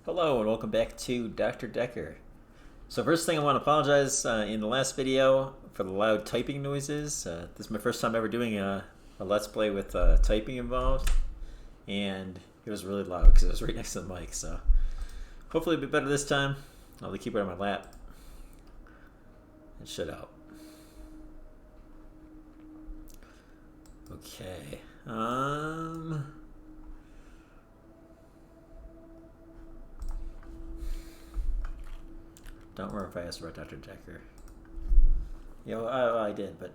Hello and welcome back to Dr. Dekker. So first thing I want to apologize in the last video for the loud typing noises. This is my first time ever doing a Let's Play with typing involved, and it was really loud because it was right next to the mic, so hopefully it'll be better this time. I'll have the keyboard on my lap and shut out. Okay. Don't worry if I asked about Dr. Dekker. I did, but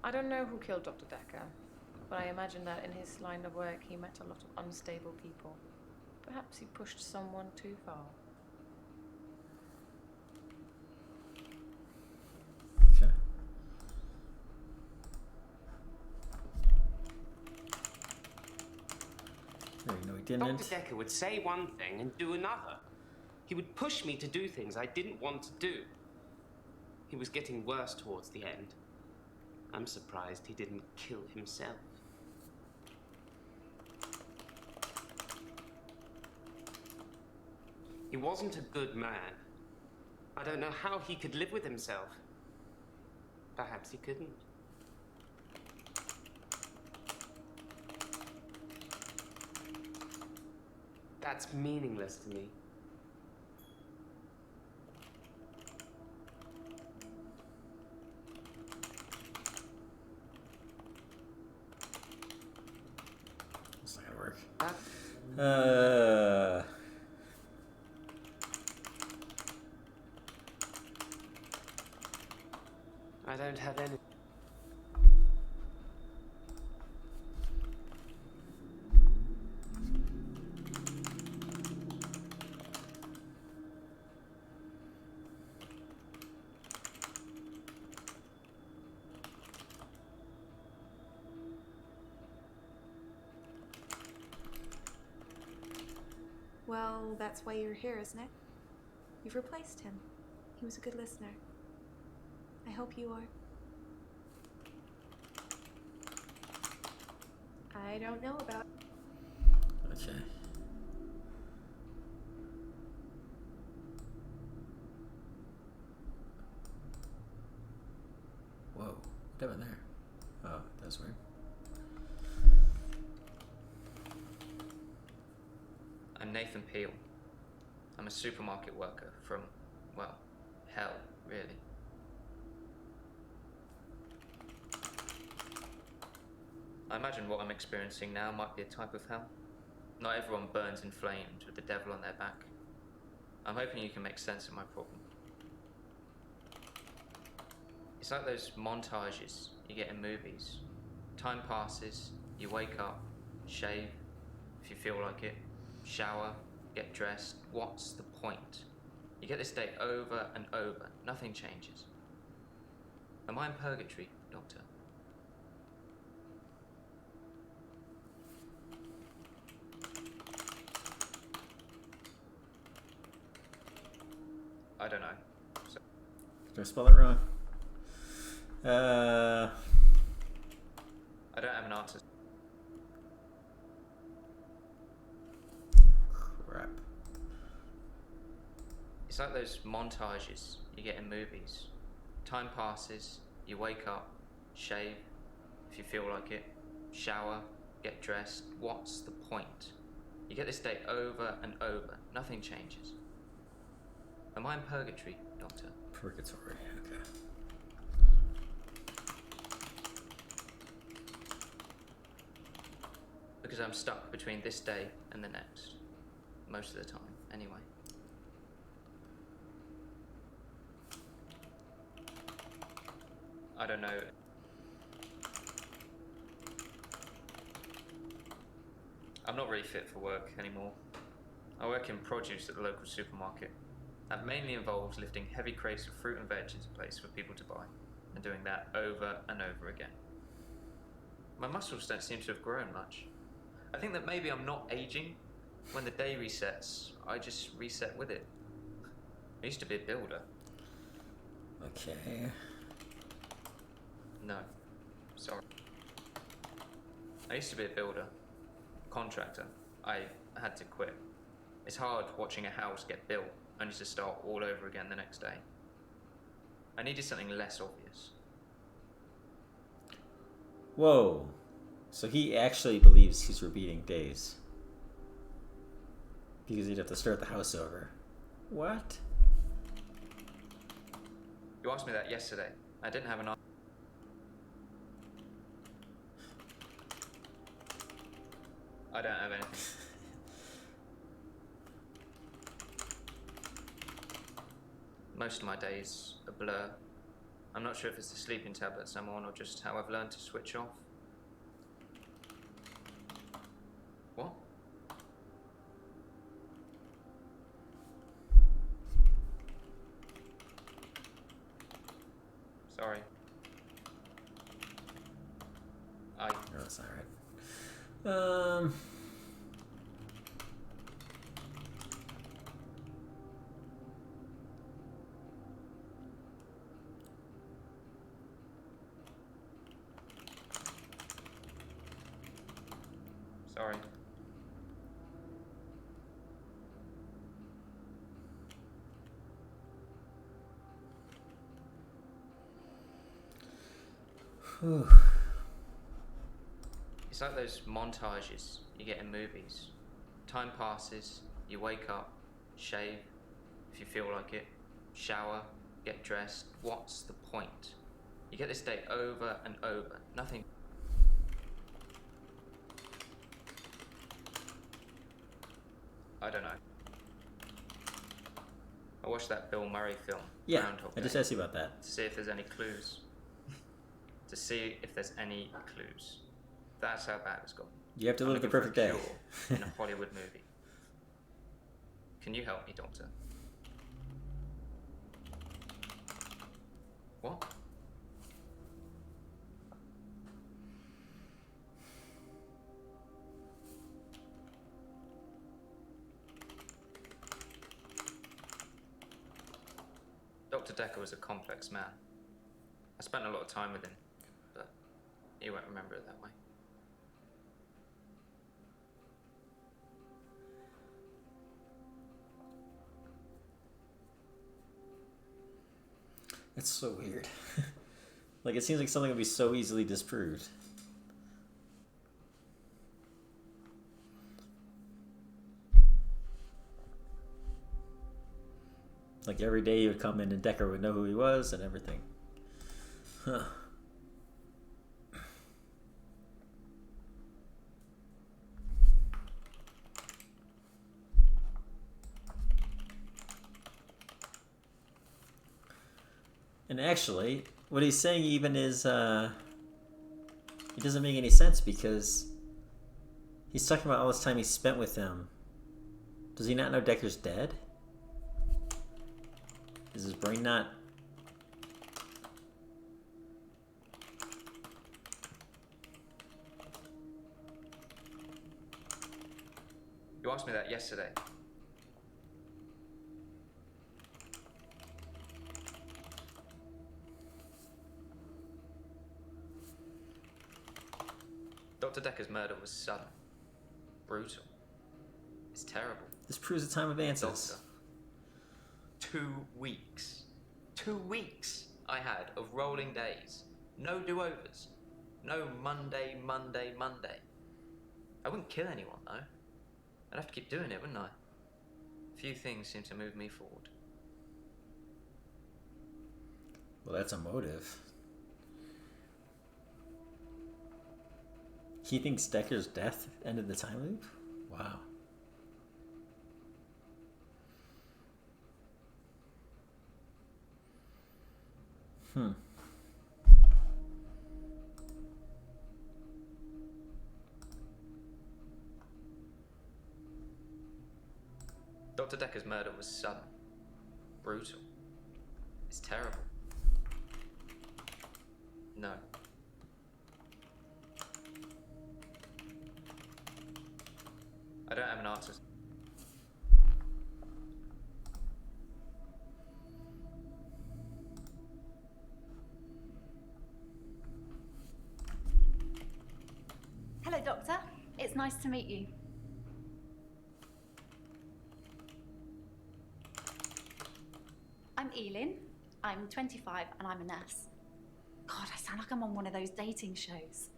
I don't know who killed Dr. Dekker, but I imagine that in his line of work he met a lot of unstable people. Perhaps he pushed someone too far. okay. No, he didn't. Dr. Dekker would say one thing and do another. He would push me to do things I didn't want to do. He was getting worse towards the end. I'm surprised he didn't kill himself. He wasn't a good man. I don't know how he could live with himself. Perhaps he couldn't. That's meaningless to me. It's not gonna work. That I don't have any. Well, that's why you're here, isn't it? You've replaced him. He was a good listener. I hope you are. I don't know about... Okay. Whoa, what happened there? Oh, that's weird. I'm Nathan Peel. I'm a supermarket worker from, well, hell, really. I imagine what I'm experiencing now might be a type of hell. Not everyone burns in flames with the devil on their back. I'm hoping you can make sense of my problem. It's like those montages you get in movies. Time passes, you wake up, shave, if you feel like it, shower, get dressed. What's the point? You get this day over and over. Nothing changes. Am I in purgatory, Doctor? I don't know. So Did I spell it wrong? I don't have an answer. Crap. It's like those montages you get in movies. Time passes, you wake up, shave, if you feel like it, shower, get dressed. What's the point? You get this day over and over. Nothing changes. Am I in purgatory, Doctor? Purgatory, okay. Because I'm stuck between this day and the next. Most of the time, anyway. I don't know. I'm not really fit for work anymore. I work in produce at the local supermarket. That mainly involves lifting heavy crates of fruit and veg into place for people to buy, and doing that over and over again. My muscles don't seem to have grown much. I think that maybe I'm not aging. When the day resets, I just reset with it. I used to be a builder. Okay. No. Sorry. I used to be a builder, contractor. I had to quit. It's hard watching a house get built only to start all over again the next day. I needed something less obvious. Whoa. So he actually believes he's repeating days. Because he'd have to start the house over. What? You asked me that yesterday. I didn't have an answer. I don't have anything. Most of my days a blur. I'm not sure if it's the sleeping tablets I'm on or just how I've learned to switch off. What? Sorry. No, that's alright. Sorry. Whew. It's like those montages you get in movies. Time passes, you wake up, shave, if you feel like it, shower, get dressed. What's the point? You get this day over and over. Nothing. I don't know. I watched that Bill Murray film, Yeah, Groundhog I just Day, asked you about that. to see if there's any clues. To see if there's any clues. That's how bad it's gotten. You have to I'm live the looking for perfect a day. cure in a Hollywood movie. Can you help me, Doctor? What? Dr. Dekker was a complex man. I spent a lot of time with him, but he won't remember it that way. It's so weird. Like, it seems like something would be so easily disproved. Like, every day he would come in and Dekker would know who he was and everything. Huh. And actually, what he's saying even is, it doesn't make any sense because he's talking about all this time he spent with him. Does he not know Dekker's dead? Is his brain not... You asked me that yesterday. Dr. Dekker's murder was sudden, brutal. It's terrible. This proves the time advances. Doctor, 2 weeks. 2 weeks I had of rolling days. No do-overs. No Monday, Monday, Monday. I wouldn't kill anyone, though. I'd have to keep doing it, wouldn't I? Few things seem to move me forward. Well, that's a motive. He thinks Dekker's death ended the time loop? Wow. Dr. Dekker's murder was sudden, brutal. It's terrible. No. I don't have an answer. Nice to meet you. I'm Elin. I'm 25 and I'm a nurse. God, I sound like I'm on one of those dating shows.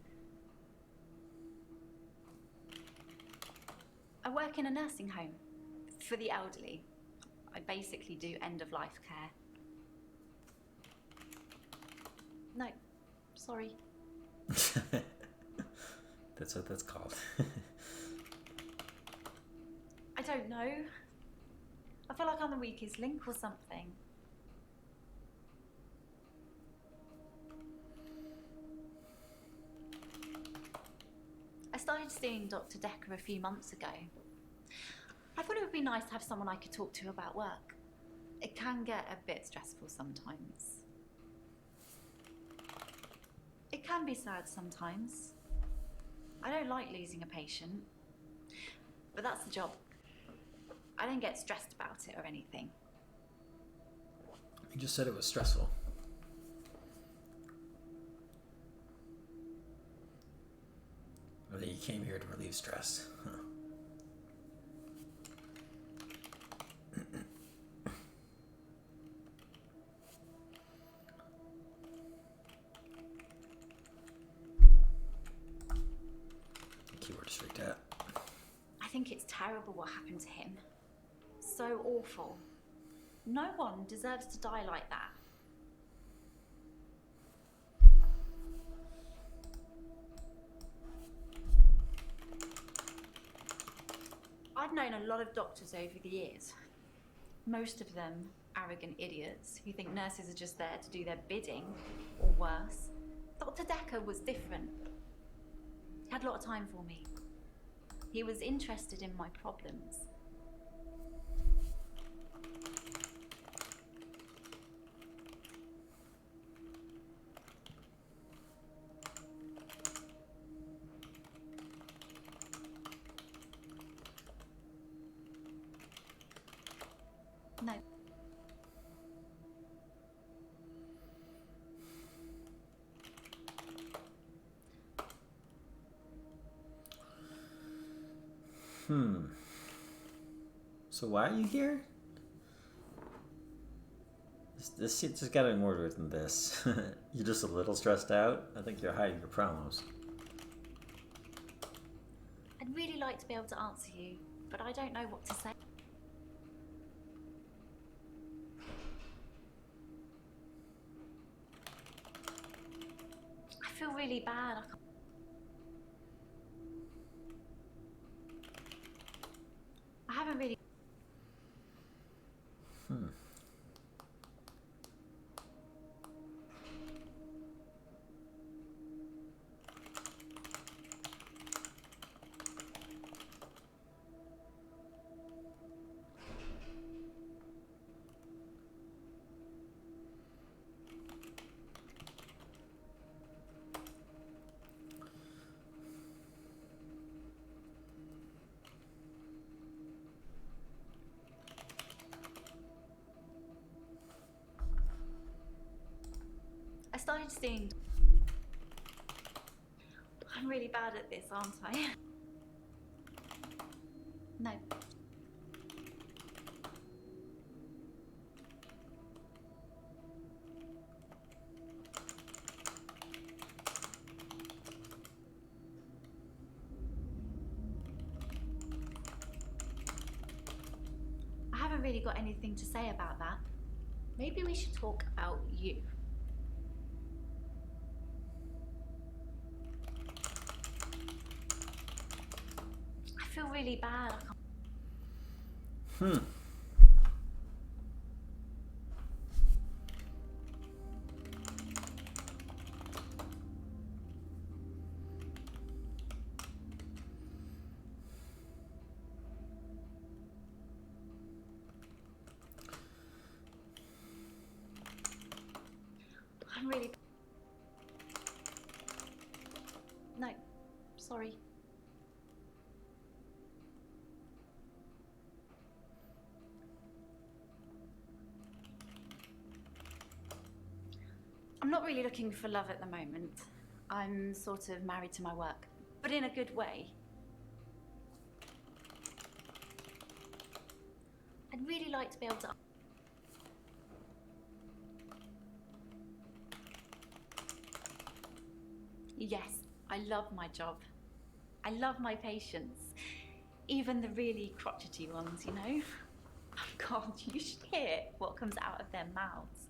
I work in a nursing home for the elderly. I basically do end-of-life care. No, sorry. That's what that's called. I don't know. I feel like I'm the weakest link or something. I started seeing Dr. Dekker a few months ago. I thought it would be nice to have someone I could talk to about work. It can get a bit stressful sometimes. It can be sad sometimes. I don't like losing a patient, but that's the job. I don't get stressed about it or anything. You just said it was stressful. Or that you came here to relieve stress. Huh. Keyword is freaked out. I think it's terrible what happened to him. So awful. No one deserves to die like that. I've known a lot of doctors over the years. Most of them arrogant idiots who think nurses are just there to do their bidding, or worse. Dr. Dekker was different. He had a lot of time for me. He was interested in my problems. No. So why are you here? This shit just got more to it than this. You're just a little stressed out. I think you're hiding your problems. I'd really like to be able to answer you, but I don't know what to say. I feel really bad. I haven't really... I started seeing... I'm really bad at this, aren't I? No. I haven't really got anything to say about that. Maybe we should talk about you. I feel really bad. I'm really... No, sorry. I'm not really looking for love at the moment. I'm sort of married to my work, but in a good way. I'd really like to be able to. Yes, I love my job. I love my patients. Even the really crotchety ones, you know? God, you should hear what comes out of their mouths.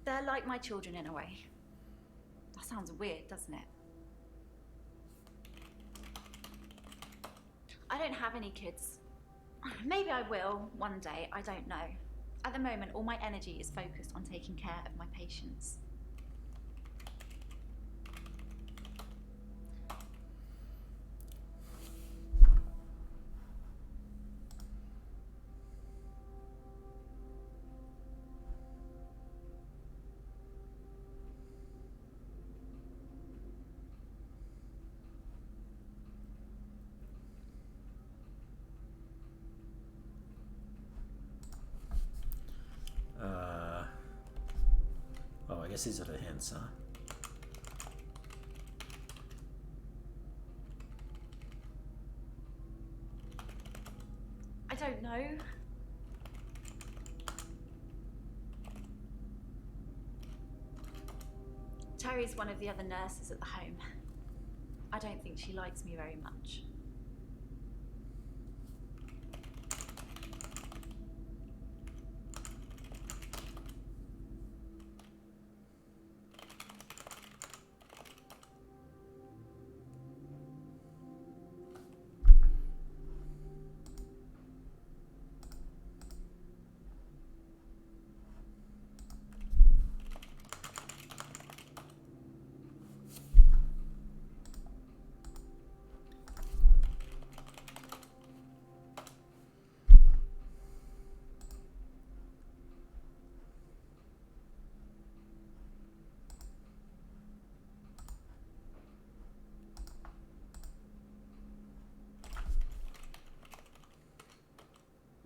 They're like my children in a way. That sounds weird, doesn't it? I don't have any kids. Maybe I will one day, I don't know. At the moment, all my energy is focused on taking care of my patients. Oh, I guess these are the hints, huh? I don't know. Terry's one of the other nurses at the home. I don't think she likes me very much.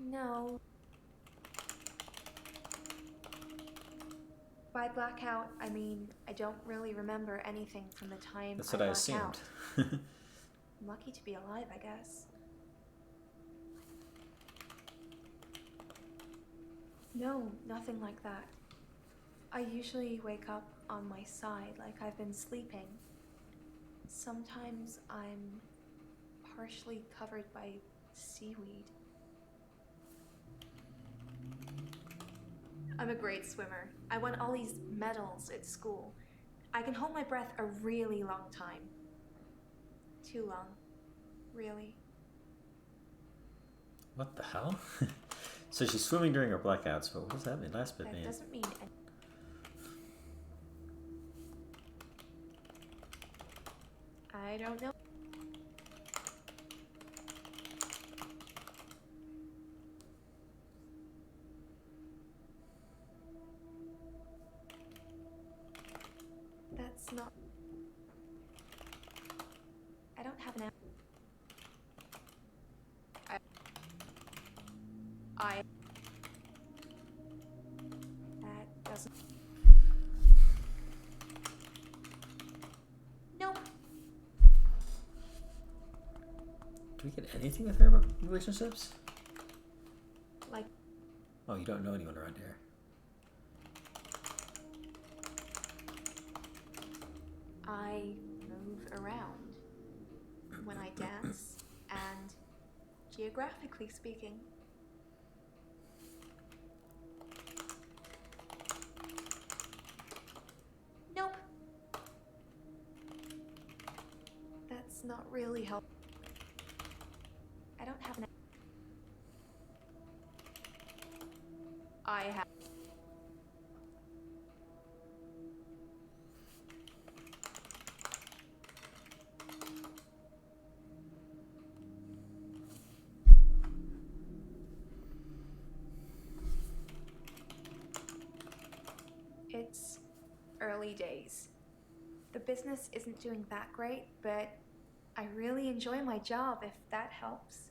No. By blackout, I mean I don't really remember anything from the time That's I what I black assumed. out. I'm lucky to be alive, I guess. No, nothing like that. I usually wake up on my side like I've been sleeping. Sometimes I'm partially covered by seaweed. I'm a great swimmer. I won all these medals at school. I can hold my breath a really long time. Too long. Really. What the hell? So she's swimming during her blackouts, but what does that mean? Last bit, That man. doesn't mean I don't know. That's not. I don't have an. I. That doesn't. Nope. Do we get anything with her about relationships? Like. Oh, you don't know anyone around here. I move around when I dance, and geographically speaking, nope. That's not really help. I don't have an. I have. It's early days. The business isn't doing that great, but I really enjoy my job if that helps.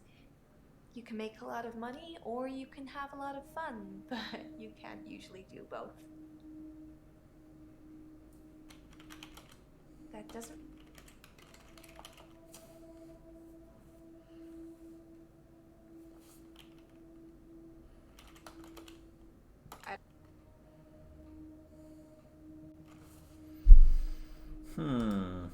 You can make a lot of money or you can have a lot of fun, but you can't usually do both. That doesn't. Hmm.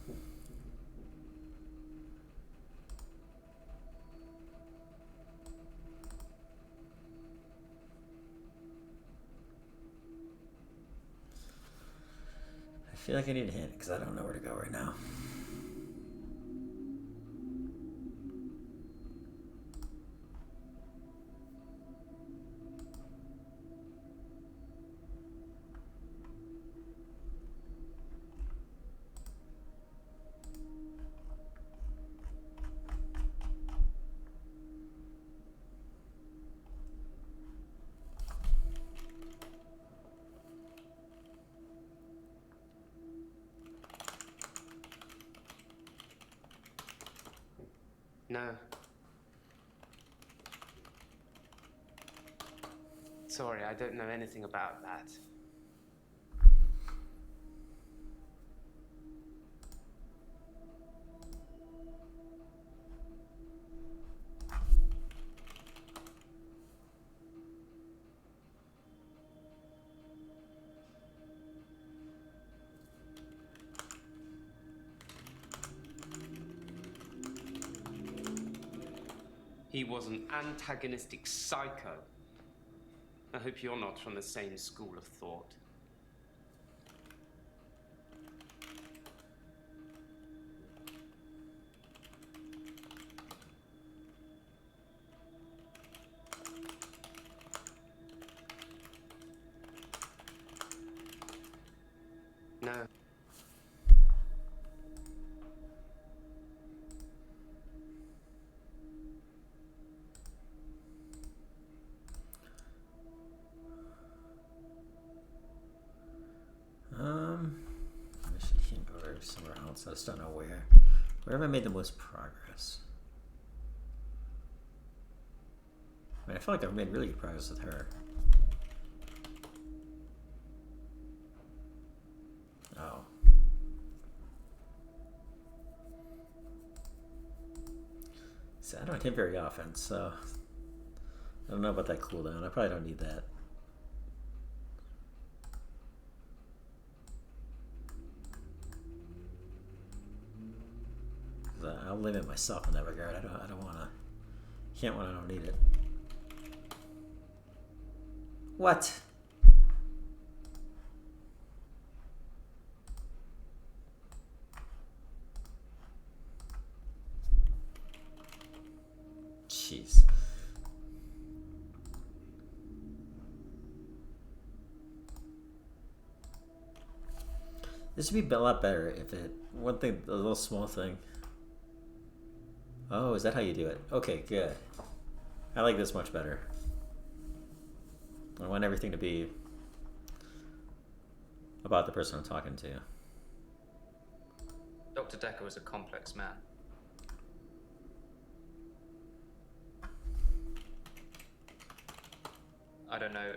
I feel like I need a hint because I don't know where to go right now. No. Sorry, I don't know anything about that. He was an antagonistic psycho. I hope you're not from the same school of thought. No. I should hint over somewhere else. I just don't know where. Where have I made the most progress? I mean, I feel like I've made really good progress with her. Oh. See, I don't hit very often, so I don't know about that cooldown. I probably don't need that. I'll limit myself in that regard. I don't want to. Can't when I don't need it. What? Jeez. This would be a lot better if it. One thing, a little small thing. Oh, is that how you do it? Okay, good. I like this much better. I want everything to be about the person I'm talking to. Dr. Dekker was a complex man. I don't know.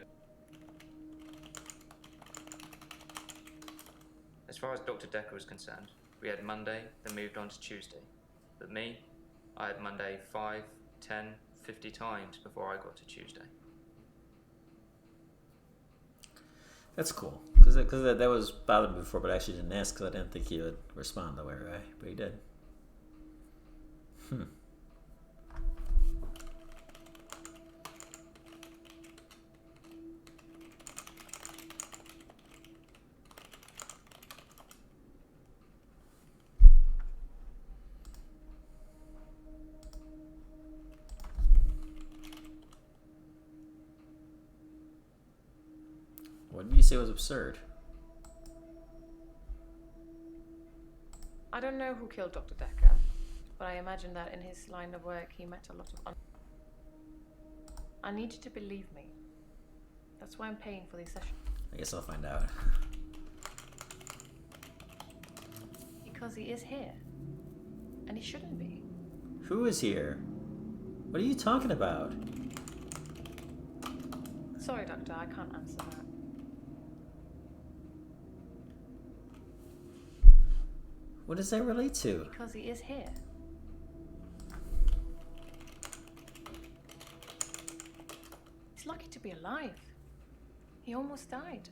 As far as Dr. Dekker was concerned, we had Monday, then moved on to Tuesday. But me, I had Monday 5, 10, 50 times before I got to Tuesday. That's cool. Because that was bothering me before, but I actually didn't ask because I didn't think he would respond the way, right? But he did. What did you say was absurd? I don't know who killed Dr. Dekker, but I imagine that in his line of work he met a lot of I need you to believe me. That's why I'm paying for these sessions. I guess I'll find out. Because he is here. And he shouldn't be. Who is here? What are you talking about? Sorry, Doctor, I can't answer that. What does that relate to? Because he is here. He's lucky to be alive. He almost died.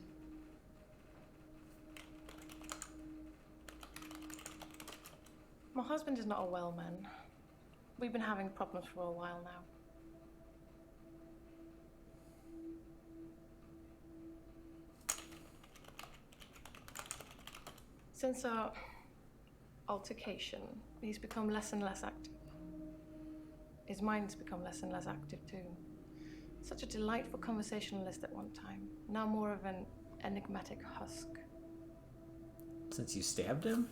My husband is not a well man. We've been having problems for a while now. Since our altercation, he's become less and less active. His mind's become less and less active too. Such a delightful conversationalist at one time, now more of an enigmatic husk. Since you stabbed him?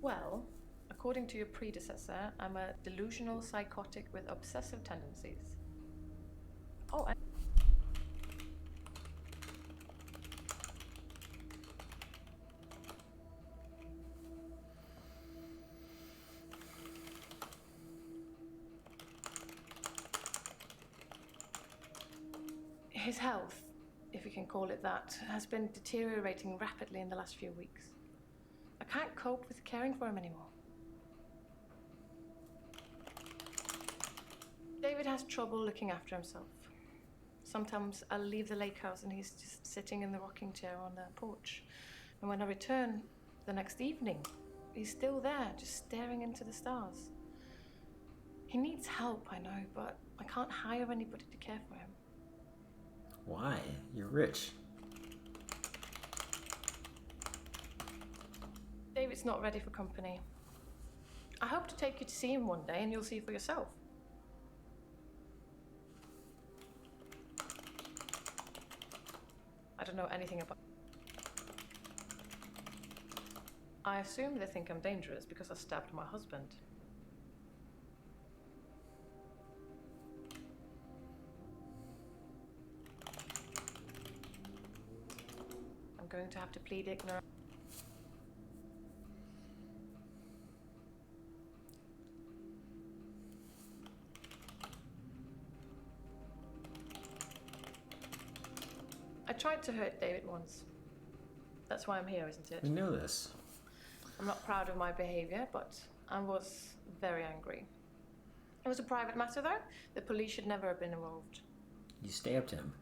Well, according to your predecessor, I'm a delusional psychotic with obsessive tendencies. Oh, and his health, if you can call it that, has been deteriorating rapidly in the last few weeks. I can't cope with caring for him anymore. David has trouble looking after himself. Sometimes I'll leave the lake house and he's just sitting in the rocking chair on the porch. And when I return the next evening, he's still there, just staring into the stars. He needs help, I know, but I can't hire anybody to care for him. Why? You're rich. David's not ready for company. I hope to take you to see him one day and you'll see for yourself. I don't know anything about... I assume they think I'm dangerous because I stabbed my husband. I'm going to have to plead ignorance. I tried to hurt David once. That's why I'm here, isn't it? We know this. I'm not proud of my behavior, but I was very angry. It was a private matter, though. The police should never have been involved. You stabbed him.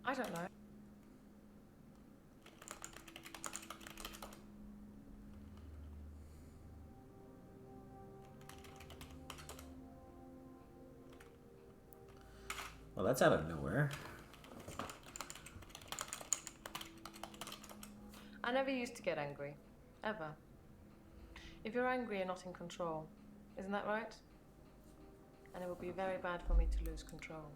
I don't know. Well, that's out of nowhere. I never used to get angry. Ever. If you're angry, you're not in control. Isn't that right? And it would be very bad for me to lose control.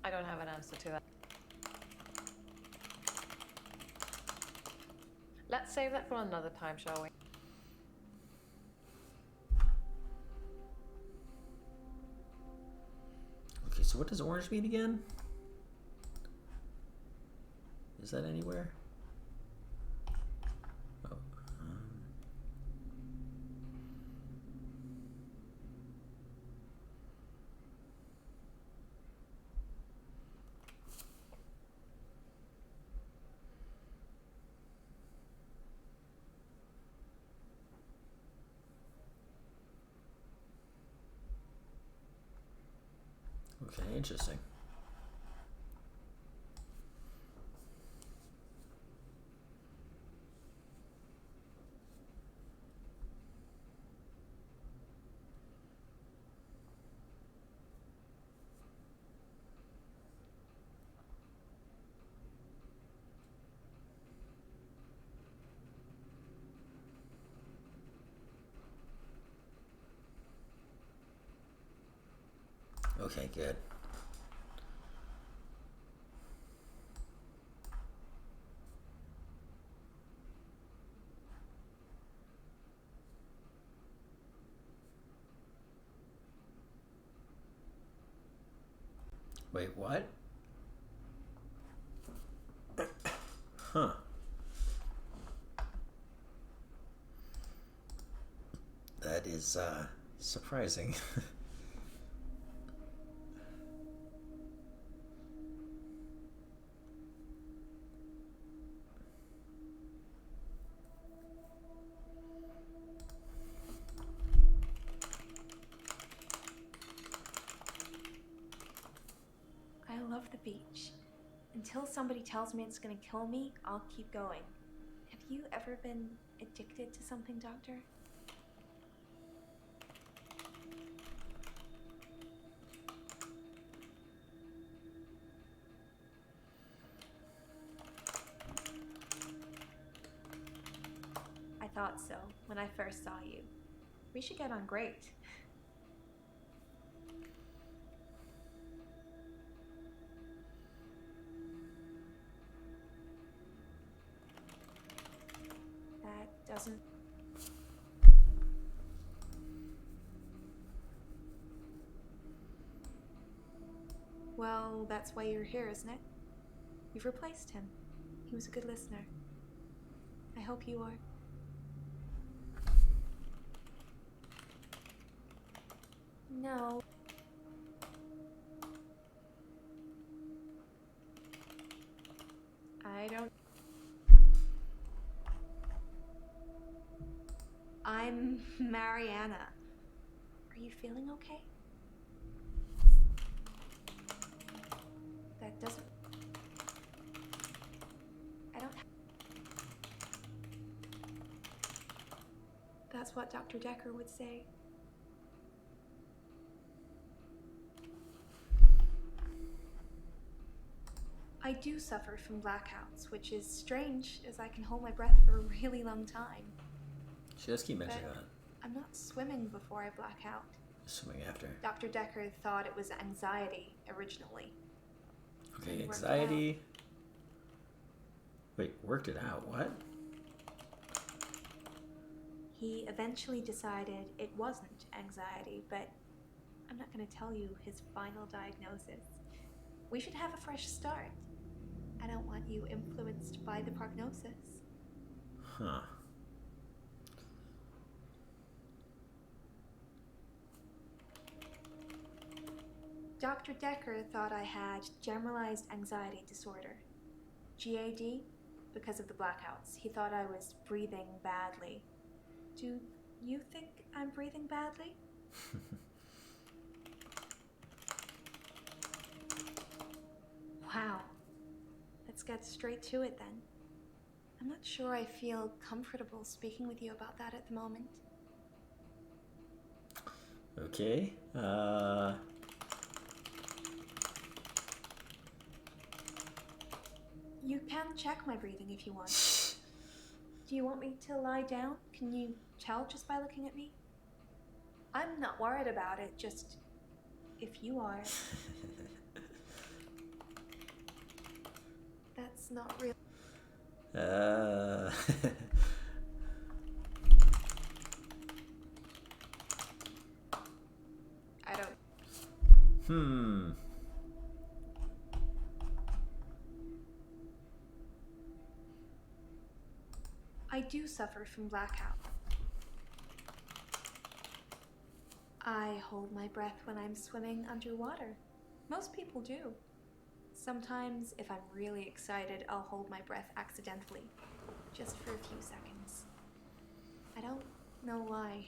I don't have an answer to that. Let's save that for another time, shall we? Okay, so what does orange mean again? Is that anywhere? Oh, okay, interesting. Okay, good. Wait, what? Huh. That is, surprising. I love the beach. Until somebody tells me it's gonna kill me, I'll keep going. Have you ever been addicted to something, Doctor? I thought so when I first saw you. We should get on great. That doesn't... Well, that's why you're here, isn't it? You've replaced him. He was a good listener. I hope you are. No. I don't... I'm Mariana. Are you feeling okay? That doesn't... I don't... That's what Dr. Dekker would say. I do suffer from blackouts, which is strange as I can hold my breath for a really long time. She does keep mentioning But that. I'm not swimming before I black out. Swimming after. Dr. Dekker thought it was anxiety originally. Okay, Worked it anxiety. Wait, worked it out. What? He eventually decided it wasn't anxiety, but I'm not going to tell you his final diagnosis. We should have a fresh start. I don't want you influenced by the prognosis. Huh. Dr. Dekker thought I had generalized anxiety disorder. GAD, because of the blackouts. He thought I was breathing badly. Do you think I'm breathing badly? Wow. Let's get straight to it then. I'm not sure I feel comfortable speaking with you about that at the moment. Okay. You can check my breathing if you want. Do you want me to lie down? Can you tell just by looking at me? I'm not worried about it, just if you are. That's not real. I don't... I do suffer from blackout. I hold my breath when I'm swimming underwater. Most people do. Sometimes, if I'm really excited, I'll hold my breath accidentally, just for a few seconds. I don't know why.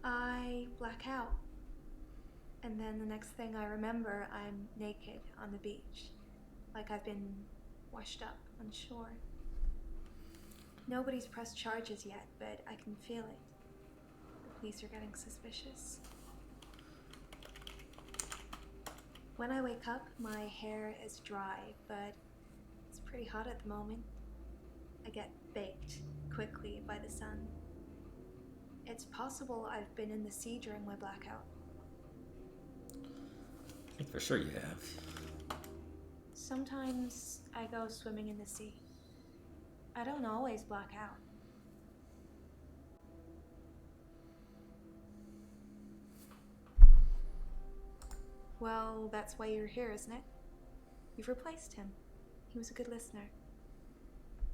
I black out. And then the next thing I remember, I'm naked on the beach, like I've been washed up on shore. Nobody's pressed charges yet, but I can feel it. The police are getting suspicious. When I wake up, my hair is dry, but it's pretty hot at the moment. I get baked quickly by the sun. It's possible I've been in the sea during my blackout. I think for sure you have. Sometimes I go swimming in the sea. I don't always black out. Well, that's why you're here, isn't it? You've replaced him. He was a good listener.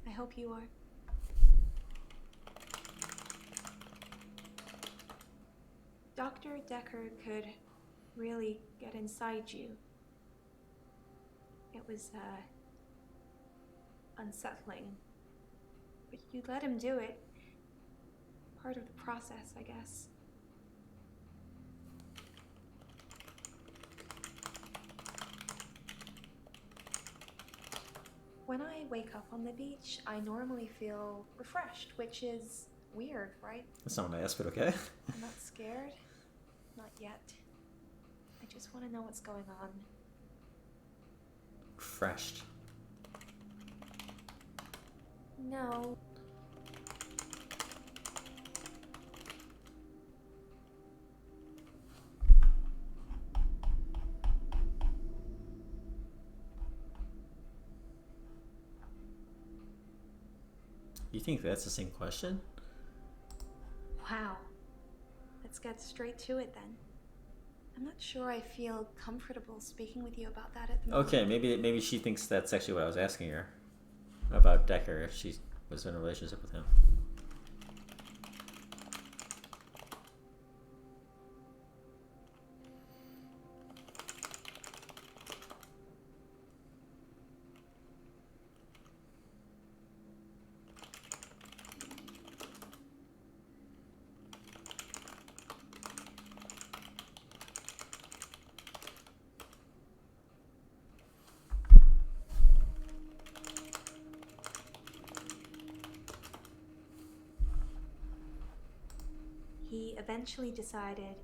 I hope you are. Dr. Dekker could really get inside you. It was, unsettling. But you let him do it. Part of the process, I guess. When I wake up on the beach, I normally feel refreshed, which is weird, right? That's not what I asked, but okay. I'm not scared. Not yet. I just want to know what's going on. Refreshed. No. You think that's the same question? Wow. Let's get straight to it then. I'm not sure I feel comfortable speaking with you about that at the moment. Okay, maybe she thinks that's actually what I was asking her about Dekker, if she was in a relationship with him. He eventually decided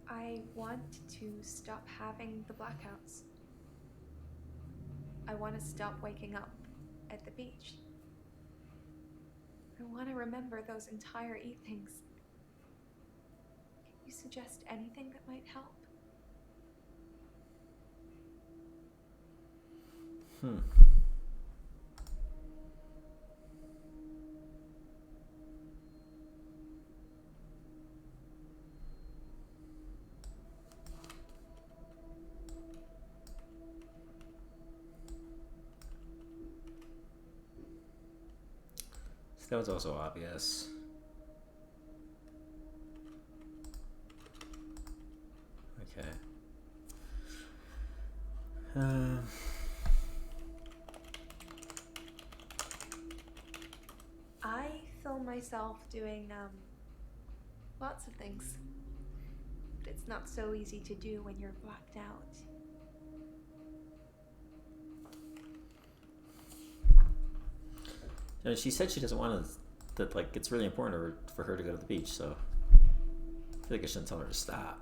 I want to stop having the blackouts. I want to stop waking up at the beach. I want to remember those entire evenings. Can you suggest anything that might help? That was also obvious. Okay. I film myself doing lots of things. But it's not so easy to do when you're blacked out. She said she doesn't want to, that like it's really important for her to go to the beach, so I feel like I shouldn't tell her to stop.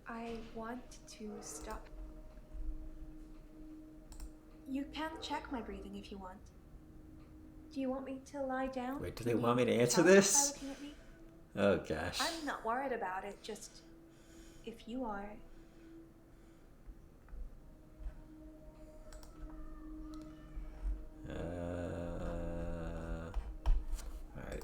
I want to stop. You can check my breathing if you want. Do you want me to lie down? Wait, do they want me to answer this? By looking at me? Oh gosh. I'm not worried about it, just if you are. Alright.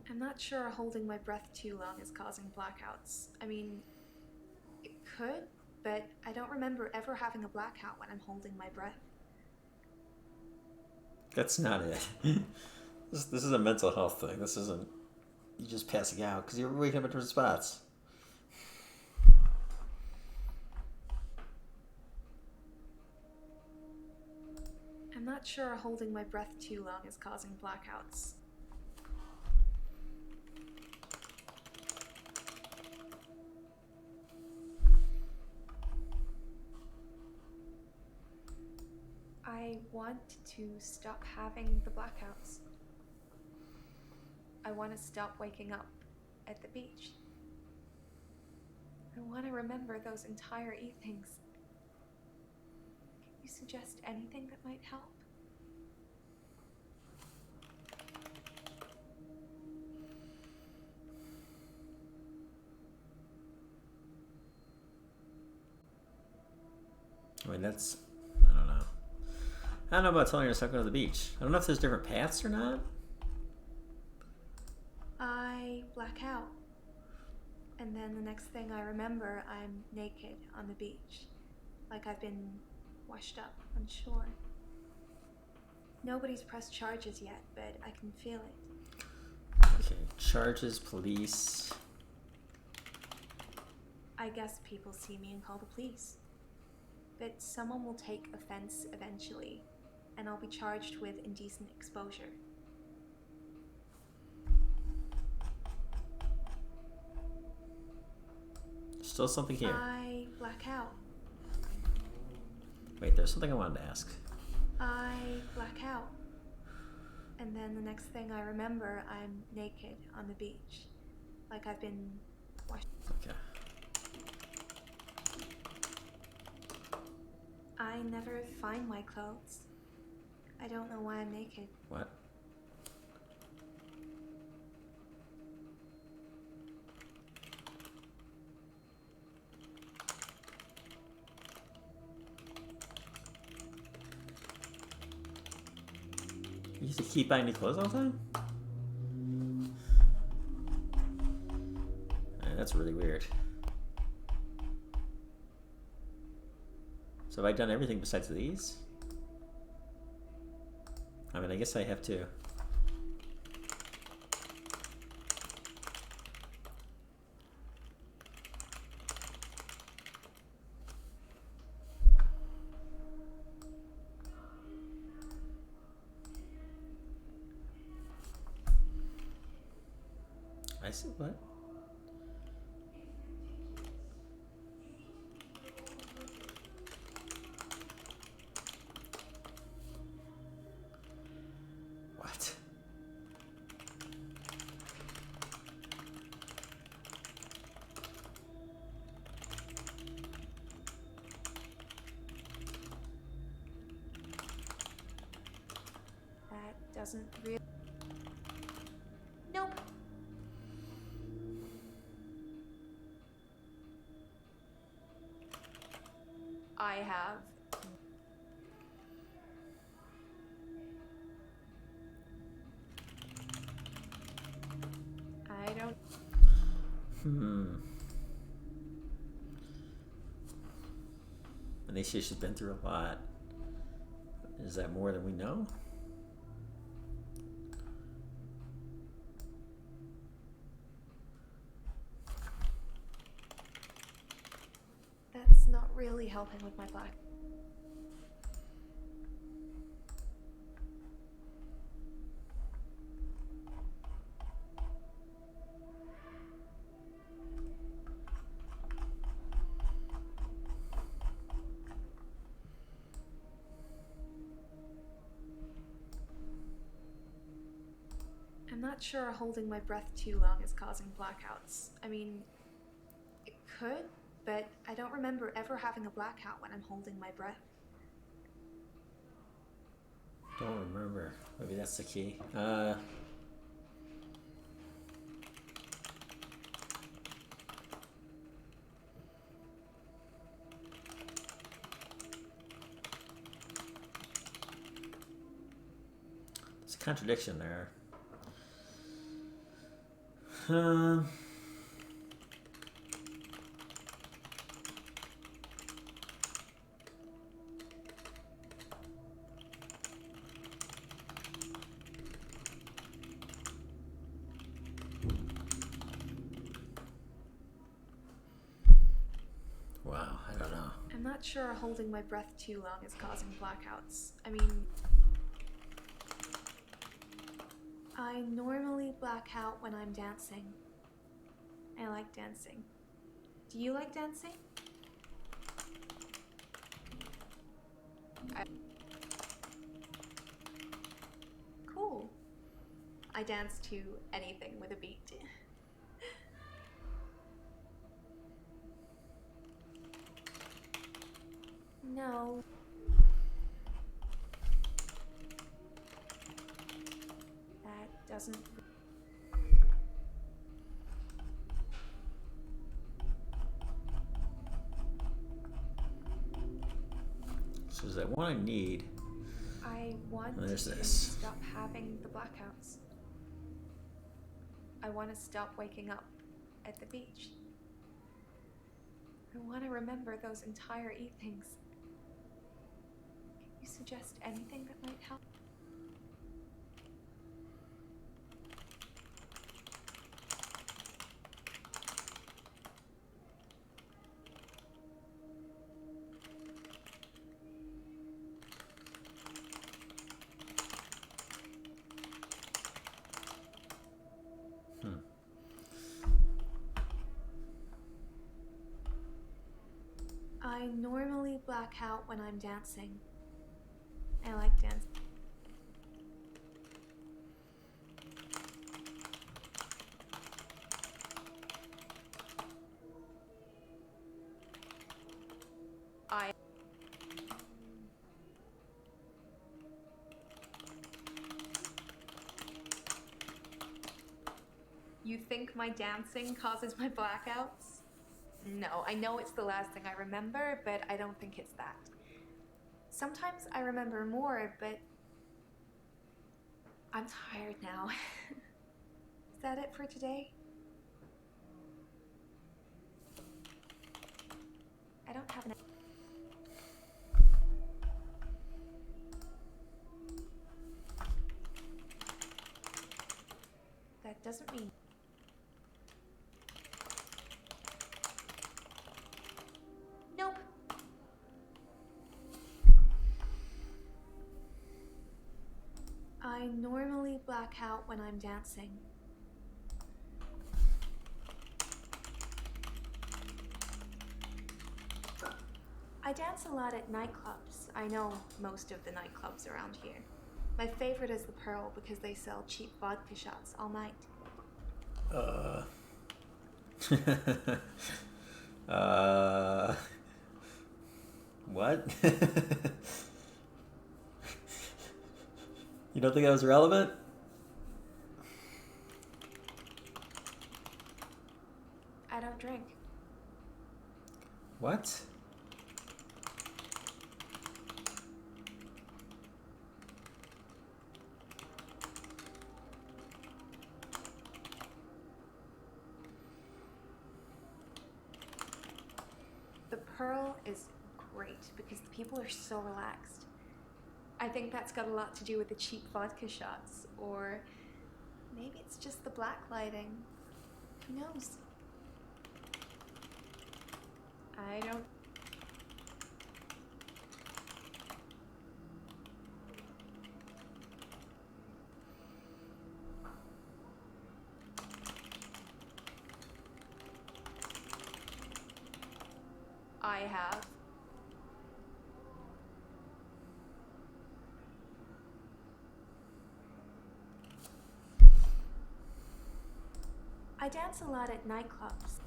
I'm not sure holding my breath too long is causing blackouts. I mean, it could, but I don't remember ever having a blackout when I'm holding my breath. That's not it. This is a mental health thing. This isn't you just passing out because you're waking up at different spots. I'm not sure holding my breath too long is causing blackouts. I want to stop having the blackouts. I want to stop waking up at the beach. I want to remember those entire evenings. Can you suggest anything that might help? I mean, that's... I don't know. I don't know about telling her to go to the beach. I don't know if there's different paths or not. I black out. And then the next thing I remember, I'm naked on the beach. Like I've been washed up on shore. Nobody's pressed charges yet, but I can feel it. Okay, charges, police. I guess people see me and call the police. But someone will take offense eventually, and I'll be charged with indecent exposure. Still something here. I black out. Wait, there's something I wanted to ask. I black out. And then the next thing I remember, I'm naked on the beach. Like I've been washed. Okay. I never find my clothes. I don't know why I'm naked. What? You used to keep buying new clothes all the time? That's really weird. So have I done everything besides these? I mean, I guess I have to. I see what? What? That doesn't really... Nope. I have... I don't... Anisha, she's been through a lot. Is that more than we know? That's not really helping with my black. I'm not sure holding my breath too long is causing blackouts. I mean, it could, but I don't remember ever having a blackout when I'm holding my breath. Don't remember. Maybe that's the key. There's a contradiction there. Wow, I don't know. I'm not sure holding my breath too long is causing blackouts. I mean, I normally black out when I'm dancing. I like dancing. Do you like dancing? Cool. I dance to anything with a beat. No. That doesn't... So there's that one I need. I want There's to this. stop having the blackouts. I want to stop waking up at the beach. I want to remember those entire evenings. Can you suggest anything that might help? I normally black out when I'm dancing. I like dancing. You think my dancing causes my blackouts? No, I know it's the last thing I remember, but I don't think it's that. Sometimes I remember more, but I'm tired now. Is that it for today? I don't have an... That doesn't mean... Nope. I normally black out when I'm dancing. I dance a lot at nightclubs. I know most of the nightclubs around here. My favorite is the Pearl because they sell cheap vodka shots all night. What? You don't think that was relevant? I don't drink. What? The Pearl is great because the people are so relaxed. I think that's got a lot to do with the cheap vodka shots, or maybe it's just the black lighting. Who knows? I don't... I have. I dance a lot at nightclubs.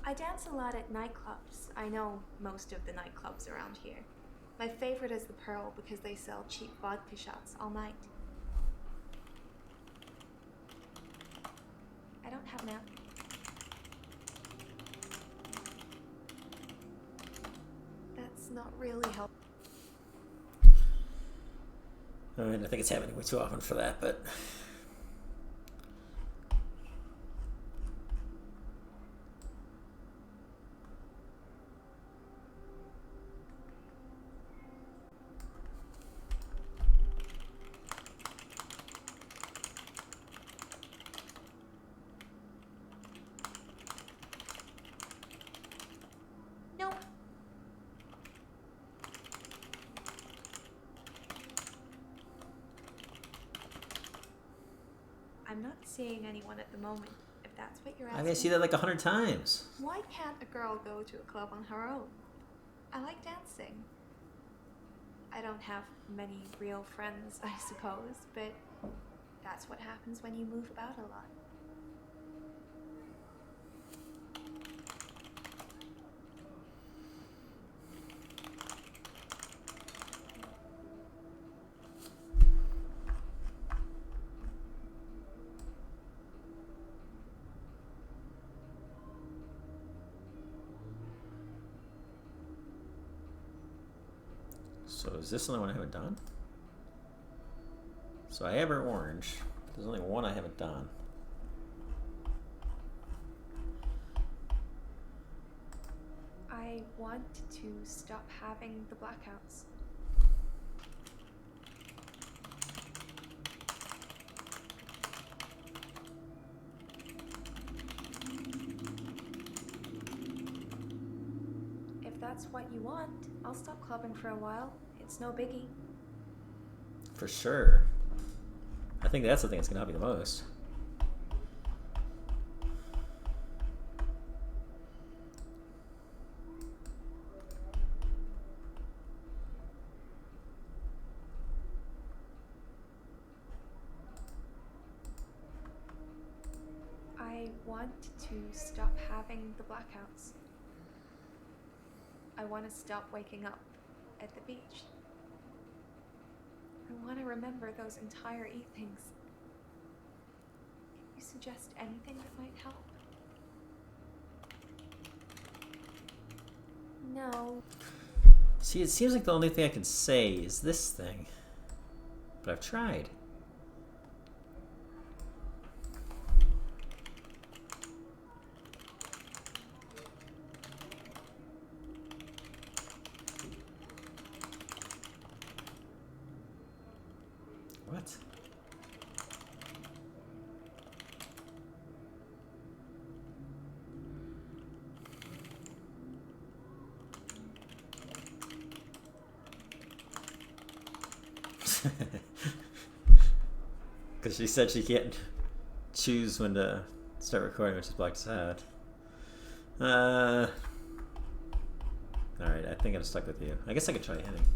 I dance a lot at nightclubs. I know most of the nightclubs around here. My favorite is the Pearl because they sell cheap vodka shots all night. I don't have an app. That's not really helpful. I mean, I think it's happening way too often for that, but... Nope. I'm not seeing anyone at the moment, if that's what you're asking. I mean, I see that like 100 times. Why can't a girl go to a club on her own? I like dancing. I don't have many real friends, I suppose, but that's what happens when you move about a lot. So is this the only one I haven't done? So I have her orange. There's only one I haven't done. I want to stop having the blackouts. If that's what you want, I'll stop clubbing for a while. It's no biggie. For sure. I think that's the thing that's gonna help you the most. I want to stop having the blackouts. I want to stop waking up at the beach. I want to remember those entire evenings. Can you suggest anything that might help? No. See, it seems like the only thing I can say is this thing. But I've tried. What? Because she said she can't choose when to start recording, which is blocked us out. Alright, I think I'm stuck with you. I guess I could try hitting.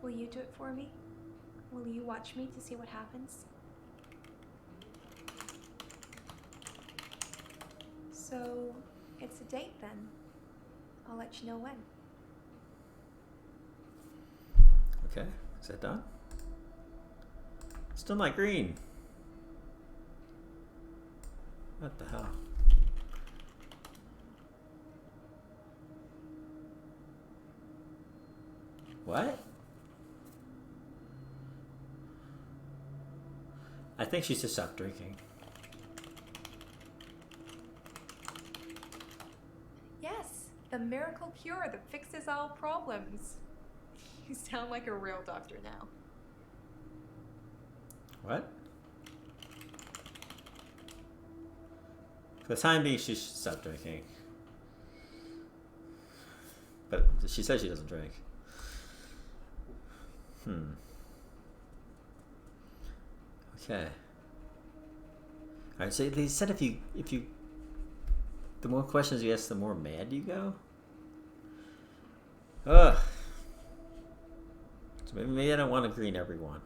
Will you do it for me? Will you watch me to see what happens? So, it's a date then. I'll let you know when. Okay, is that done? Still not green. What the hell? What? I think she's just stopped drinking. Yes, the miracle cure that fixes all problems. You sound like a real doctor now. What? For the time being, she should stop drinking. But she says she doesn't drink. Okay. Alright, so they said if you the more questions you ask, the more mad you go? Ugh. So maybe I don't want to green everyone.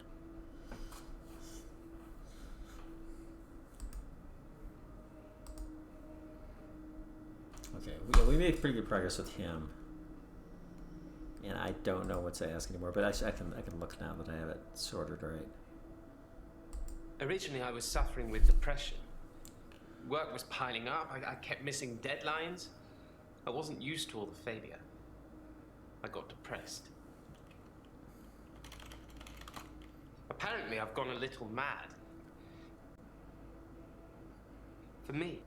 Okay, we made pretty good progress with him. And I don't know what to ask anymore, but actually I can look now that I have it sorted right. Originally, I was suffering with depression. Work was piling up. I kept missing deadlines. I wasn't used to all the failure. I got depressed. Apparently, I've gone a little mad. For me,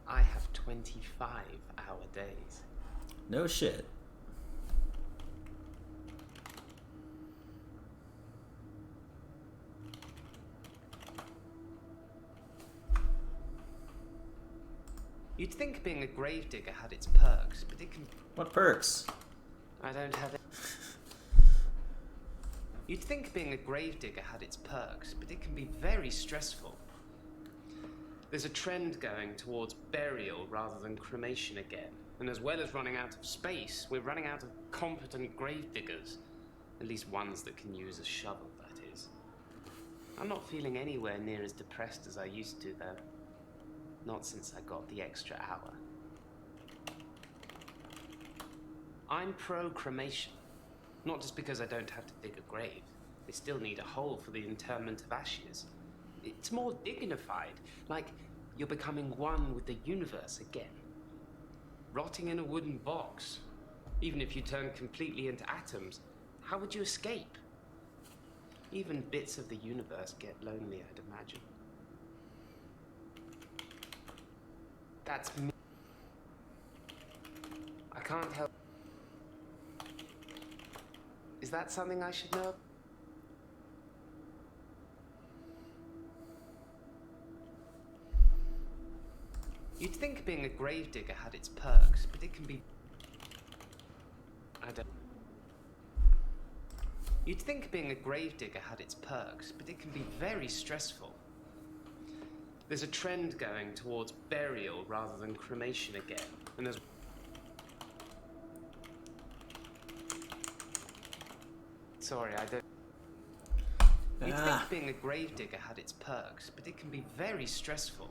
I have 25-hour days. No shit. You'd think being a gravedigger had its perks, but it can... What perks? I don't have it. You'd think being a gravedigger had its perks, but it can be very stressful. There's a trend going towards burial rather than cremation again. And as well as running out of space, we're running out of competent gravediggers. At least ones that can use a shovel, that is. I'm not feeling anywhere near as depressed as I used to, though. Not since I got the extra hour. I'm pro-cremation. Not just because I don't have to dig a grave. They still need a hole for the interment of ashes. It's more dignified, like you're becoming one with the universe again. Rotting in a wooden box. Even if you turn completely into atoms, how would you escape? Even bits of the universe get lonely, I'd imagine. That's me. I can't help. Is that something I should know? You'd think being a gravedigger had its perks, but it can be... You'd think being a gravedigger had its perks, but it can be very stressful. There's a trend going towards burial rather than cremation again, and there's... Sorry, I don't... You'd think being a gravedigger had its perks, but it can be very stressful.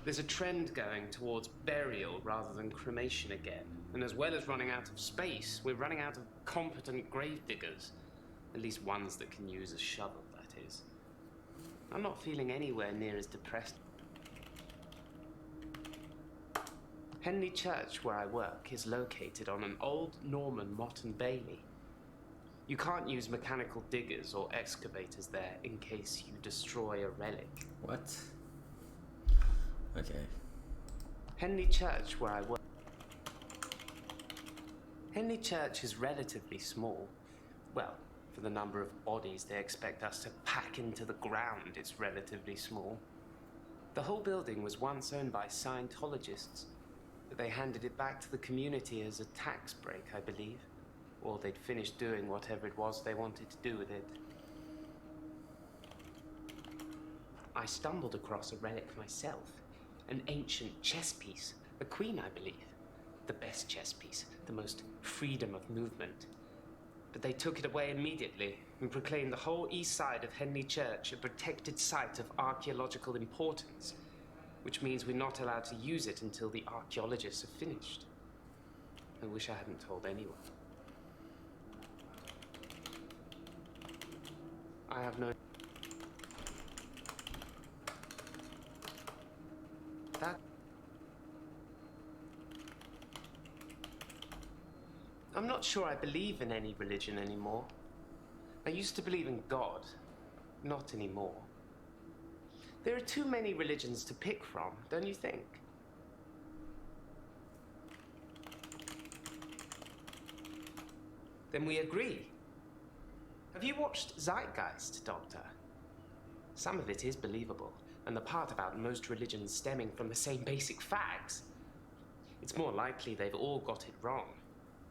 There's a trend going towards burial rather than cremation again, and as well as running out of space, we're running out of competent gravediggers. At least ones that can use a shovel, that is. I'm not feeling anywhere near as depressed. Henley Church, where I work, is located on an old Norman motte and bailey. You can't use mechanical diggers or excavators there in case you destroy a relic. What? Okay. Henley Church, where I work. Henley Church is relatively small. Well, for the number of bodies they expect us to pack into the ground, it's relatively small. The whole building was once owned by Scientologists, but they handed it back to the community as a tax break, I believe. Or they'd finished doing whatever it was they wanted to do with it. I stumbled across a relic myself. An ancient chess piece, a queen, I believe. The best chess piece, the most freedom of movement. But they took it away immediately and proclaimed the whole east side of Henley Church a protected site of archaeological importance, which means we're not allowed to use it until the archaeologists have finished. I wish I hadn't told anyone. I have no... That... I'm not sure I believe in any religion anymore. I used to believe in God. Not anymore. There are too many religions to pick from, don't you think? Then we agree. Have you watched Zeitgeist, Doctor? Some of it is believable, and the part about most religions stemming from the same basic facts. It's more likely they've all got it wrong,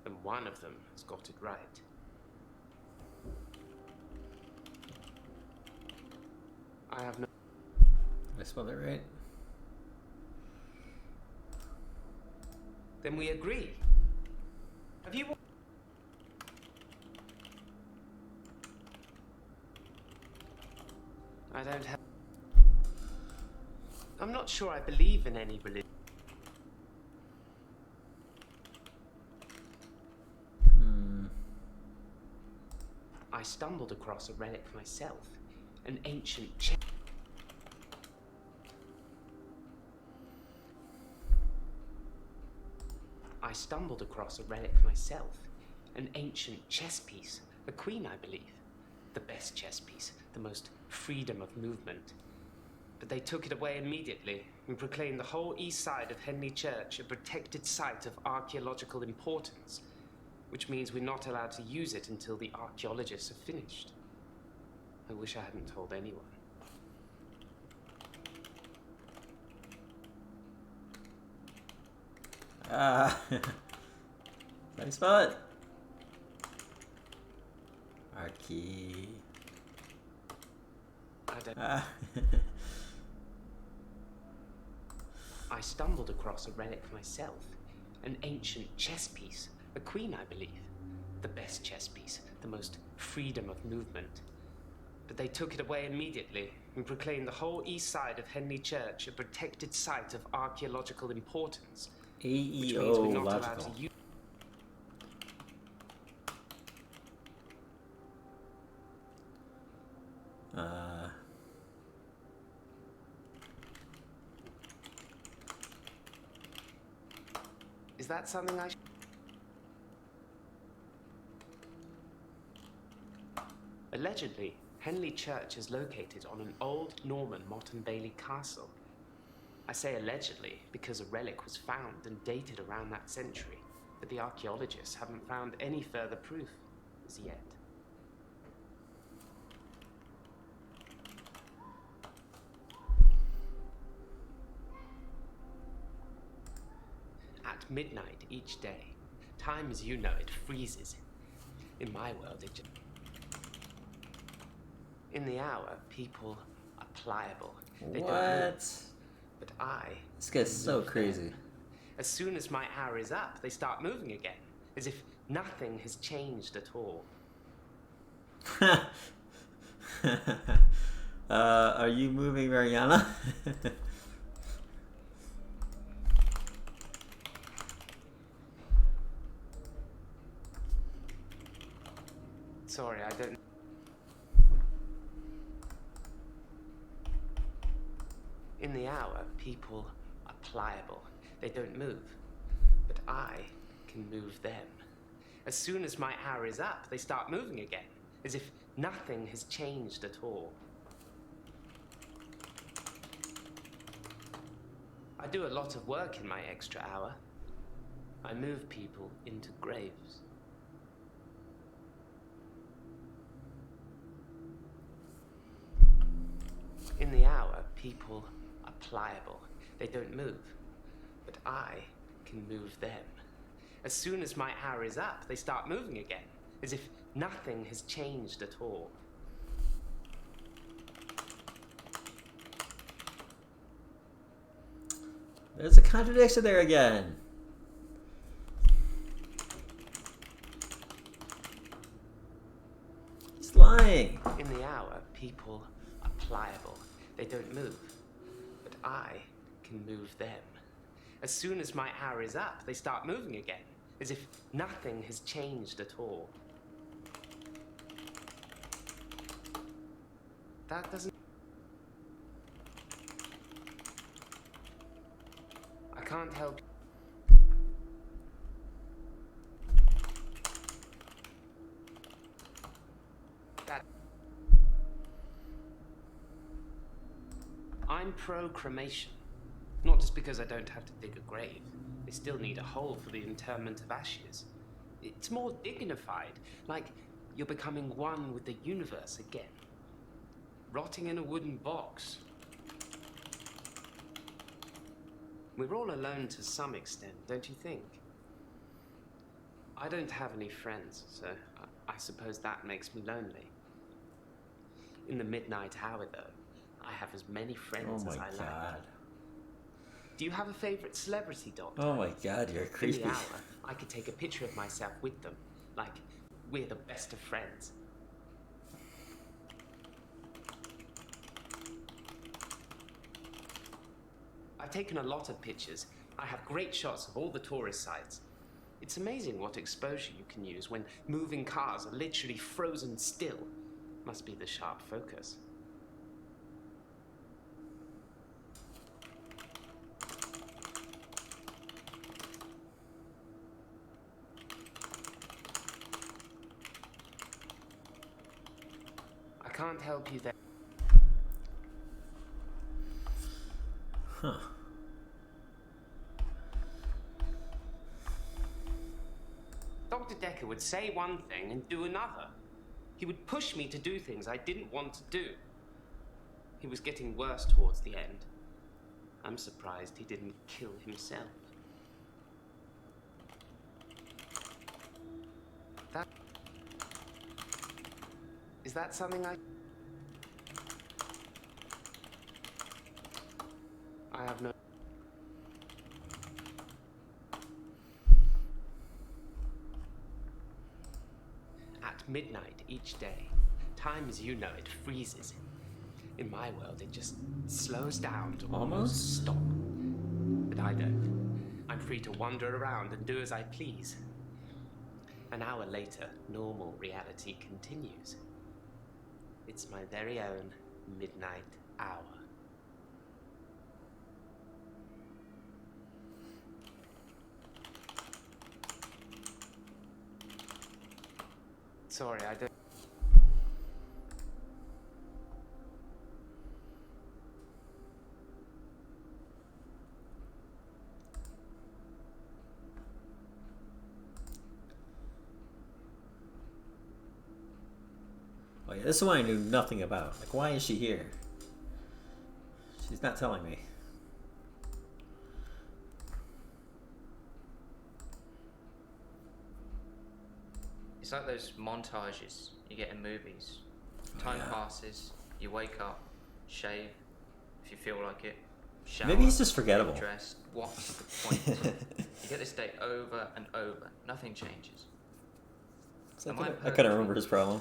than one of them has got it right. I have no... Did I spell that right? Then we agree. Have you... I don't have... I'm not sure I believe in any religion. I stumbled across a relic myself. An ancient chess... I stumbled across a relic myself. An ancient chess piece. A queen, I believe. The best chess piece. The most freedom of movement. But they took it away immediately and proclaimed the whole east side of Henley Church a protected site of archaeological importance, which means we're not allowed to use it until the archaeologists have finished. I wish I hadn't told anyone. How do you spell it? Archie. I don't... I stumbled across a relic myself. An ancient chess piece. A queen, I believe. The best chess piece. The most freedom of movement. But they took it away immediately and proclaimed the whole east side of Henley Church a protected site of archaeological importance. Which means we're not allowed to use... Is that something I should... Allegedly, Henley Church is located on an old Norman Motte and Bailey castle. I say allegedly because a relic was found and dated around that century, but the archaeologists haven't found any further proof as yet. At midnight each day, time as you know it freezes. In my world, it just... In the hour, people are pliable. They don't move. What? But I... This guy's so crazy. As soon as my hour is up, they start moving again, as if nothing has changed at all. Are you moving, Mariana? Sorry, I don't... In the hour, people are pliable. They don't move. But I can move them. As soon as my hour is up, they start moving again, as if nothing has changed at all. I do a lot of work in my extra hour. I move people into graves. In the hour, people are pliable. They don't move. But I can move them. As soon as my hour is up, they start moving again, as if nothing has changed at all. There's a contradiction there again. He's lying. In the hour, people are pliable. They don't move. But I can move them. As soon as my hour is up, they start moving again, as if nothing has changed at all. That doesn't... I can't help... That... I'm pro-cremation. Not just because I don't have to dig a grave. They still need a hole for the interment of ashes. It's more dignified, like you're becoming one with the universe again. Rotting in a wooden box. We're all alone to some extent, don't you think? I don't have any friends, so I suppose that makes me lonely. In the midnight hour, though, I have as many friends as I like. Do you have a favorite celebrity, Doctor? Oh my god, you're creepy. In the hour, I could take a picture of myself with them, like we're the best of friends. I've taken a lot of pictures. I have great shots of all the tourist sites. It's amazing what exposure you can use when moving cars are literally frozen still. Must be the sharp focus. I can't help you there. Huh. Dr. Dekker would say one thing and do another. He would push me to do things I didn't want to do. He was getting worse towards the end. I'm surprised he didn't kill himself. Is that something I have no... At midnight each day, time as you know it freezes. In my world, it just slows down to almost stop. But I don't. I'm free to wander around and do as I please. An hour later, normal reality continues. It's my very own midnight hour. Sorry, I don't. Oh yeah, this is one I knew nothing about. Like, why is she here? She's not telling me. It's like those montages you get in movies. Time passes, you wake up, shave, if you feel like it, shower, Maybe he's just forgettable. get dressed. What's the point? You get this day over and over. Nothing changes. So I couldn't remember his problem.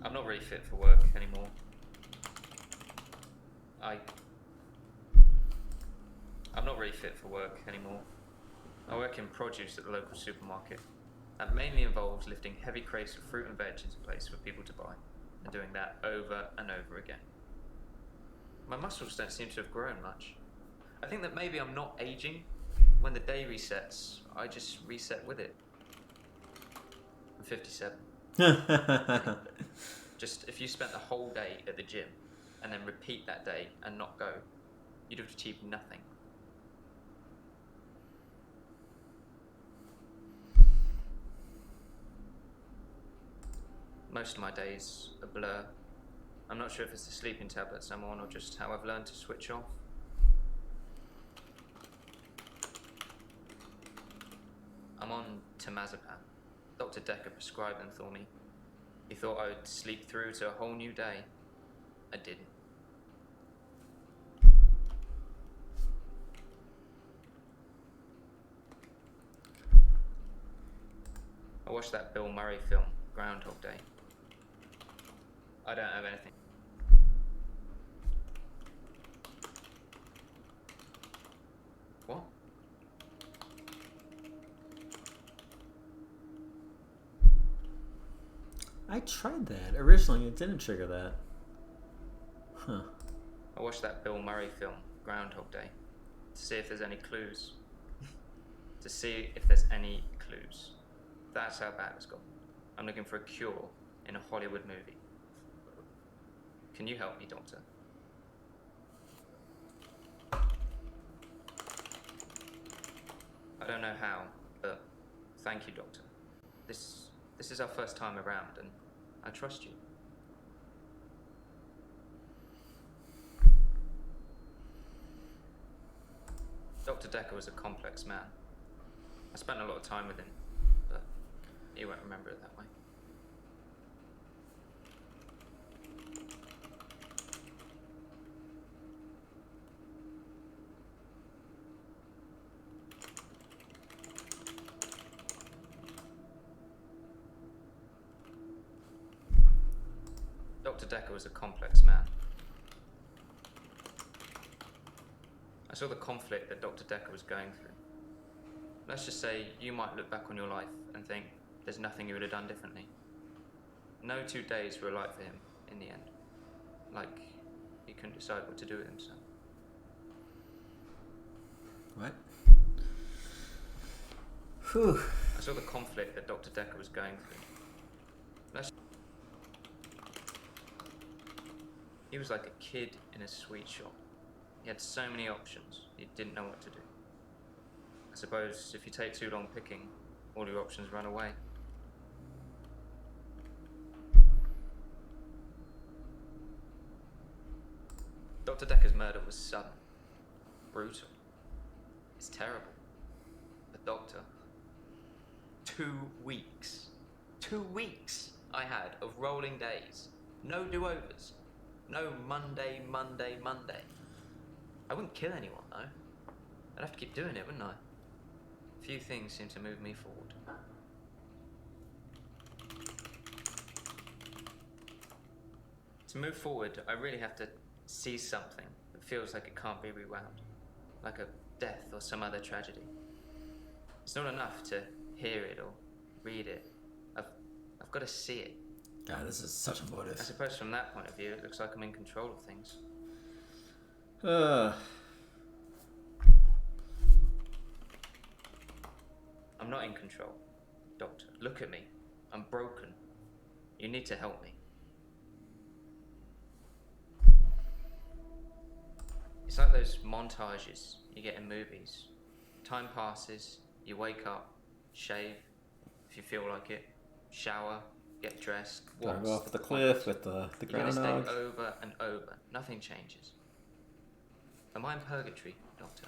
I'm not really fit for work anymore. I'm not really fit for work anymore. I work in produce at the local supermarket. That mainly involves lifting heavy crates of fruit and veg into place for people to buy, and doing that over and over again. My muscles don't seem to have grown much. I think that maybe I'm not aging. When the day resets, I just reset with it. I'm 57. Just if you spent the whole day at the gym and then repeat that day and not go, you'd have achieved nothing. Most of my days a blur. I'm not sure if it's the sleeping tablets I'm on or just how I've learned to switch off. I'm on temazepam. Dr. Dekker prescribed them for me. He thought I would sleep through to a whole new day. I didn't. I watched that Bill Murray film, Groundhog Day. I don't have anything. What? I tried that. Originally, it didn't trigger that. Huh. I watched that Bill Murray film, Groundhog Day, to see if there's any clues. To see if there's any clues. That's how bad it's got. I'm looking for a cure in a Hollywood movie. Can you help me, Doctor? I don't know how, but thank you, Doctor. This is our first time around, and I trust you. Dr. Dekker was a complex man. I spent a lot of time with him, but he won't remember it that way. Dr. Dekker was a complex man. I saw the conflict that Dr. Dekker was going through. Let's just say you might look back on your life and think there's nothing you would have done differently. No 2 days were alike for him in the end. Like he couldn't decide what to do with himself. What? Whew. I saw the conflict that Dr. Dekker was going through. He was like a kid in a sweet shop. He had so many options, he didn't know what to do. I suppose if you take too long picking, all your options run away. Dr. Dekker's murder was sudden, brutal. It's terrible. The doctor. 2 weeks. 2 weeks I had of rolling days. No do-overs. No Monday. I wouldn't kill anyone, though. I'd have to keep doing it, wouldn't I? Few things seem to move me forward. To move forward, I really have to see something that feels like it can't be rewound, like a death or some other tragedy. It's not enough to hear it or read it. I've got to see it. God, this is such a motive. I suppose from that point of view, it looks like I'm in control of things. I'm not in control, Doctor. Look at me. I'm broken. You need to help me. It's like those montages you get in movies. Time passes, you wake up, shave, if you feel like it, shower, get dressed, Drive off the cliff with the You're gonna groundhog. stay over and over. Nothing changes. Am I in purgatory, Doctor?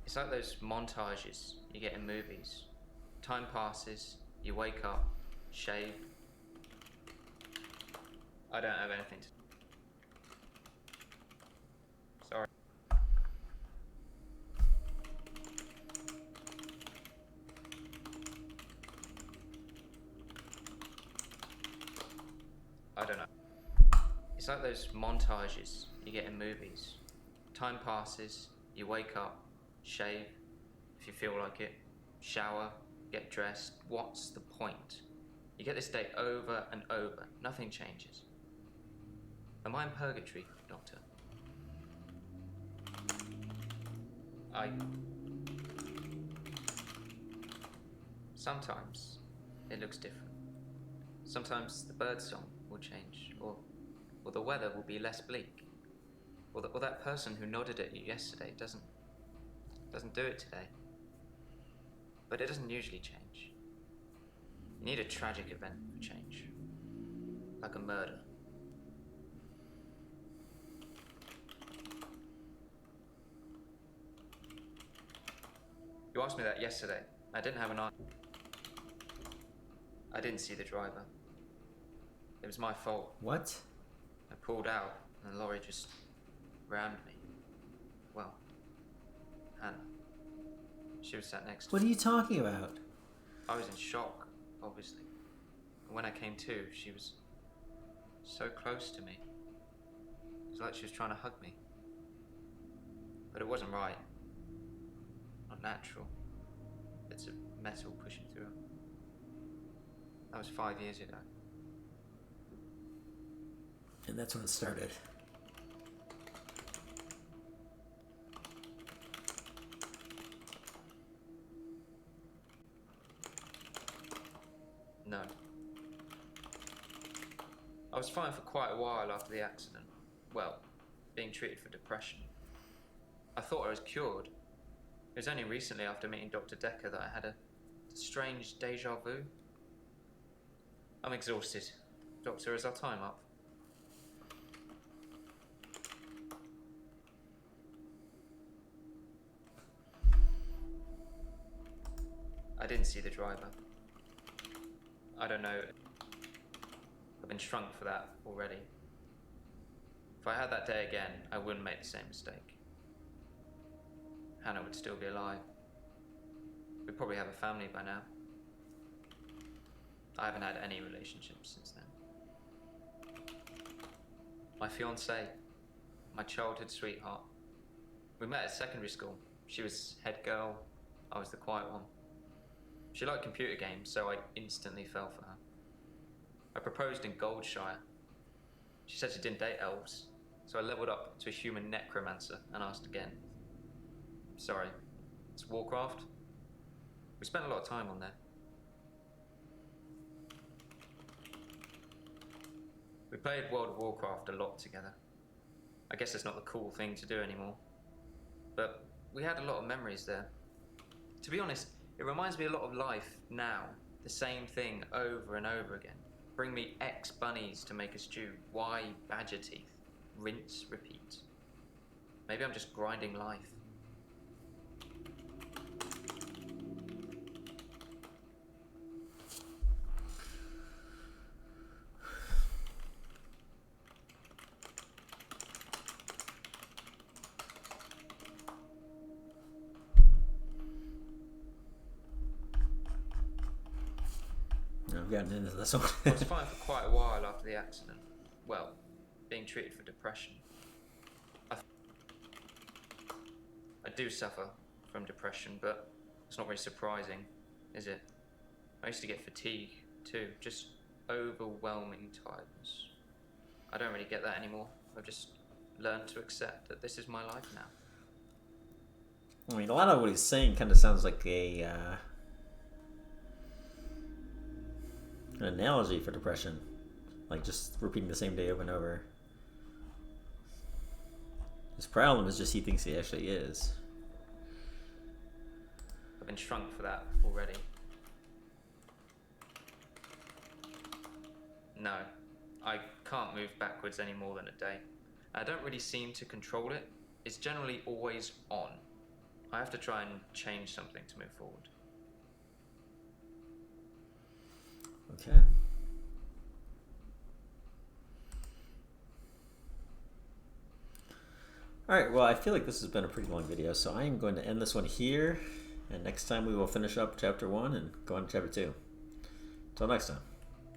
It's like those montages you get in movies. Time passes, you wake up, shave. I don't have anything to... Sorry. I don't know. It's like those montages you get in movies. Time passes, you wake up, shave, if you feel like it, shower, get dressed. What's the point? You get this day over and over. Nothing changes. Am I in purgatory, Doctor? Sometimes it looks different. Sometimes the bird song will change, or the weather will be less bleak, or that person who nodded at you yesterday doesn't do it today. But it doesn't usually change. You need a tragic event for change, like a murder. You asked me that yesterday. I didn't have an answer. I didn't see the driver. It was my fault. What? I pulled out and the lorry just rammed me. Well, Hannah. She was sat next to me. What are you talking about? I was in shock, obviously. And when I came to, she was so close to me. It was like she was trying to hug me. But it wasn't right. Not natural. Bits of metal pushing through her. That was 5 years ago. And that's when it started. No. I was fine for quite a while after the accident. Well, being treated for depression. I thought I was cured. It was only recently after meeting Dr. Dekker that I had a strange deja vu. I'm exhausted. Doctor, is our time up? I didn't see the driver. I don't know. I've been shrunk for that already. If I had that day again, I wouldn't make the same mistake. Hannah would still be alive. We'd probably have a family by now. I haven't had any relationships since then. My fiancée, my childhood sweetheart. We met at secondary school. She was head girl, I was the quiet one. She liked computer games, so I instantly fell for her. I proposed in Goldshire. She said she didn't date elves, so I leveled up to a human necromancer and asked again. Sorry, it's Warcraft? We spent a lot of time on there. We played World of Warcraft a lot together. I guess it's not the cool thing to do anymore. But we had a lot of memories there. To be honest, it reminds me a lot of life now. The same thing over and over again. Bring me X bunnies to make a stew. Y badger teeth. Rinse, repeat. Maybe I'm just grinding life. I've gotten into this one. I was fine for quite a while after the accident. Well, being treated for depression. I do suffer from depression, but it's not very surprising, is it? I used to get fatigue too, just overwhelming tiredness. I don't really get that anymore. I've just learned to accept that this is my life now. I mean, a lot of what he's saying kind of sounds like an analogy for depression. Like just repeating the same day over and over. His problem is just he thinks he actually is. I've been shrunk for that already. No, I can't move backwards any more than a day. I don't really seem to control it. It's generally always on. I have to try and change something to move forward. Okay. Alright, well, I feel like this has been a pretty long video, so I am going to end this one here, and next time we will finish up chapter 1 and go on to chapter 2. Until next time.